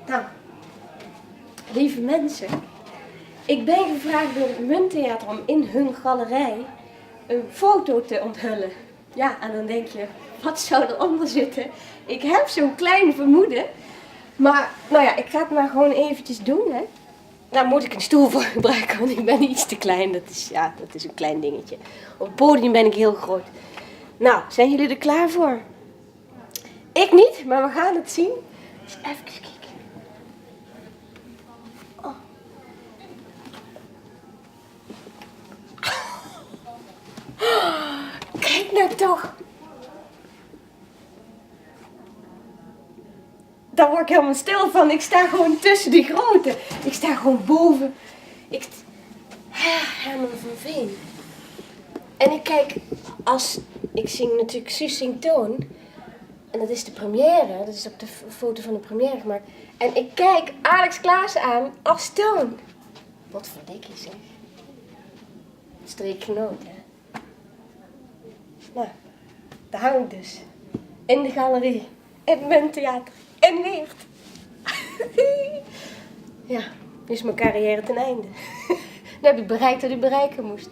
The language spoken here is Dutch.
Nou, lieve mensen, ik ben gevraagd door het Munttheater om in hun galerij een foto te onthullen. Ja, en dan denk je, wat zou eronder zitten? Ik heb zo'n klein vermoeden, maar nou ja, ik ga het maar gewoon eventjes doen, hè. Daar moet ik een stoel voor gebruiken, want ik ben iets te klein. Dat is een klein dingetje. Op het podium ben ik heel groot. Nou, zijn jullie er klaar voor? Ik niet, maar we gaan het zien. Dus even kijken. Oh. Kijk nou toch. Daar word ik helemaal stil van. Ik sta gewoon tussen die grote. Ik sta gewoon boven. Herman van Veen. En ik kijk, ik zing natuurlijk Suus zingt Toon. En dat is de première. Dat is op de foto van de première gemaakt. En ik kijk Alex Klaassen aan als Toon. Wat verdikkie zeg. Streekgenoot, hè. Nou, daar hang ik dus. In de galerie. In het Munttheater. In Weert. Ja, nu is mijn carrière ten einde. Nu heb ik bereikt wat ik bereiken moest.